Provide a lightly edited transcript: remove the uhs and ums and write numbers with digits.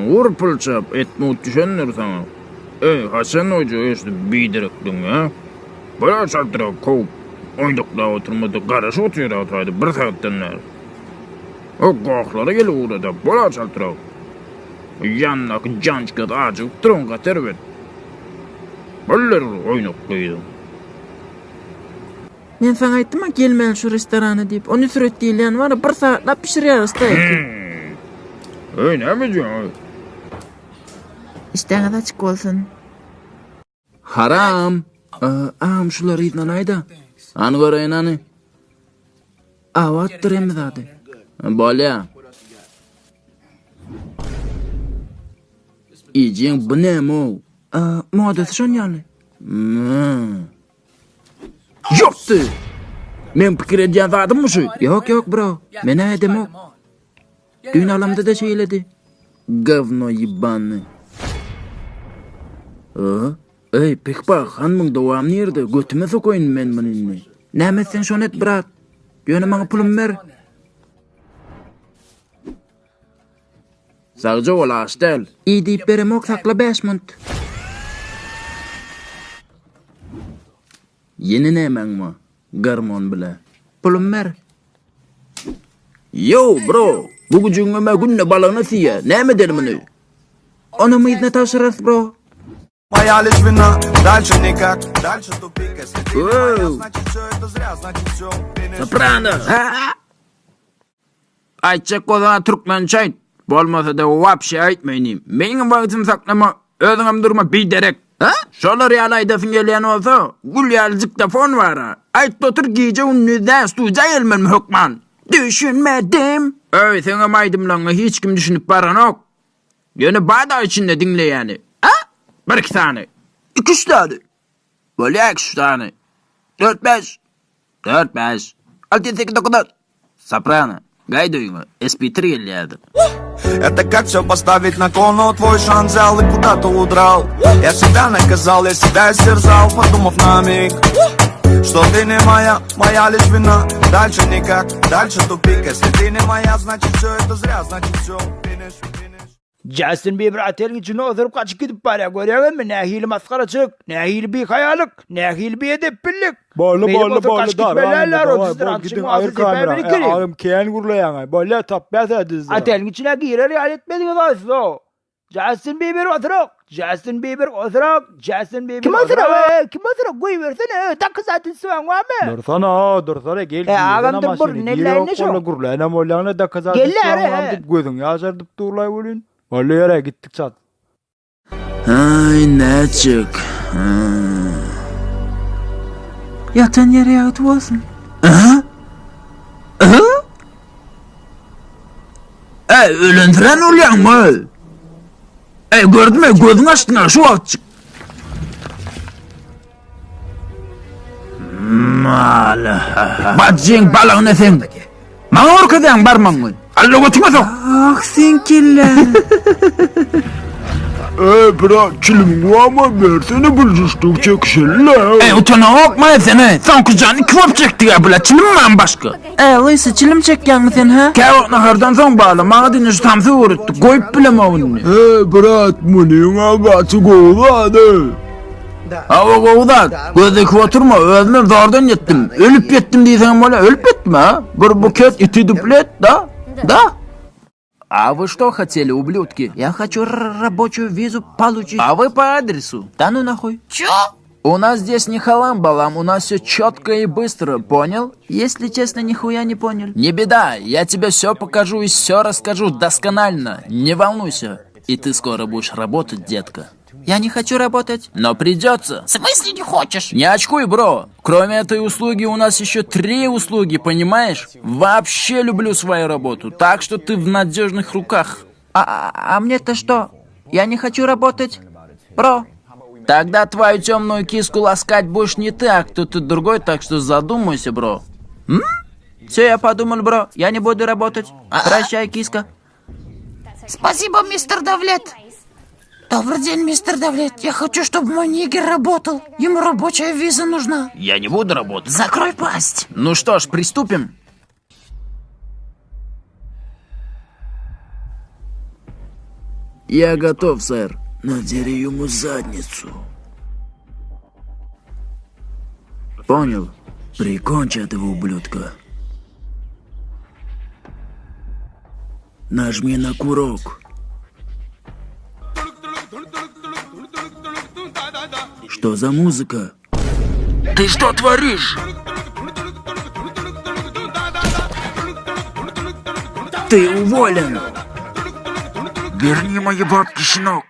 Vur pılçap etmut düşenler sana. Hasan Hoca işte bidirektin ya. Bana çarptıra kov. Oyundukla oturmadı karşı otuyor ataydı bir saatten ner. O koklara gel uğradı. Bana çarptıra. Yannak cançkat acık tronka tervet. Böyle oynukluydu. Men sana aytdym-a gelmeli şu restorana deyip. Onu süret diýilýän bar, bir saatlap pişirýäris da. Ne mi diyorsun? İşteňiz açyk bolsun. Haram. Şular ýitnan aýda. Any göreýin any. Awat duremy zady. Bolýa. Ijiň bu näme? Modasy şon ýaly. Yoktu. Men pikir edýän zadym şu. Yok bro. Men edem ok. Dün alamda da şeýledi. Говно ебаны. Ey, pek bak, hanmyň dowam nerede? Götüme sokoyun men bununla. Näme sen şon et brat? Ýöne maňa pulum ber. Sagja ola astel. İyi deyip berem ok sakla 5 mont. Yeni nämeň mi? Garmon bile. Pulum ber. Yo bro, bu gücüňe günne balany siýe. Näme dermini? Onu myýdna taşyras bro. Моя лишь вина, дальше никак, дальше тупик. Если ты не моя, значит все это зря, значит все. Soprano. Aytjak bolsa türkmençe aýt. Bolmasa da wapşy aýtmaýnym. Meniň wagtym saklama, özüňem durma biderek. Şolar ýaly defin gelýän bolsa, gul ýaly diktafon bar. Aýt otur gije ünlü dastuja elmen hukman. Düşünmedim. Sana maýdym lan, hiç kim düşünüp baran ok. Ýöne bada içinde dinleýäni. Bir iki tane. 2-3 tane. Bolýa 2-3 tane. 4-5. 4-5. 6-7-8-9. Soprano. Гайдуйма, SP3 gelýärdi. Это как все поставить на кон, но твой шанс взял и куда-то удрал. Я себя наказал, я себя истерзал, подумав на миг, что ты не моя, моя лишь вина. Дальше никак, дальше тупик. Если ты не моя, значит все это зря, значит все. Finish. Justin Bieber atelin içine oturup kaçıp gidip para görüyorsun mu? Nehili maskaraçık, nehili bir hayalık, nehili bir edepbillik. Bağlı belerler o dizdir. Gidin ayır kamera. Ağım keyen gurlayan. Böyle tapyat dizdir. Atelin içine girer hayal etmediniz aslında o. Justin Bieber oturuk. Justin Bieber oturuk. Justin Bieber Kim oturuk? Kim oturuk? Koy versene. Takı zaten sıvan var mı? Dursana gel. Ağam da bur nellerine şu. Gurlayan olayana da kazandı. Geller. Gözün yazardıp durlay olun. Vallahi yere gittik çat. Ay näçik. Yatan yere ýatyp bolsun. Ölendiren olýanmy? Gördüm gözüň açdyňa şu wagt. Mala. Bajyň balagyny sen. Maňa orkadan barmaňmy? Alla götüme sok. Sen kelle. Bro, kilim ama versene buluştuk çekişelle. Utana okma seni. Sen kucağını kıvap çekti ya bula. Çilim mi başka? Lıysa çilim çekýän mi sen ha? Kavak nahardan son bağlı. Mağa diniz tamsı uğruttu. Koyup bile mavunni. Brat, munin abatı kovladı. Hava kovdat. Gözdeki oturma. Özümden zordan yettim. Ölüp yettim diysen böyle. Ölüp yettim ha. Bir buket iti duplet da. А вы что хотели, ублюдки? Я хочу рабочую визу получить. А вы по адресу? Да ну нахуй. Чё? У нас здесь не халам-балам, у нас все четко и быстро, понял? Если честно, нихуя не понял. Не беда, я тебе все покажу и все расскажу досконально. Не волнуйся. И ты скоро будешь работать, детка. Я не хочу работать. Но придется. В смысле не хочешь? Не очкуй, бро. Кроме этой услуги у нас еще 3 услуги, понимаешь? Вообще люблю свою работу, так что ты в надежных руках. А мне-то что? Я не хочу работать, бро. Тогда твою темную киску ласкать будешь не ты, а кто-то другой, так что задумайся, бро. Все, я подумал, бро. Я не буду работать. Прощай, киска. Спасибо, мистер Давлет. Добрый день, мистер Давлет. Я хочу, чтобы мой нигер работал. Ему рабочая виза нужна. Я не буду работать. Закрой пасть. Ну что ж, приступим. Я готов, сэр. Надери ему задницу. Понял? Прикончи этого ублюдка. Нажми на курок. Что за музыка? Ты что творишь? Ты уволен! Верни мои бабки, щенок!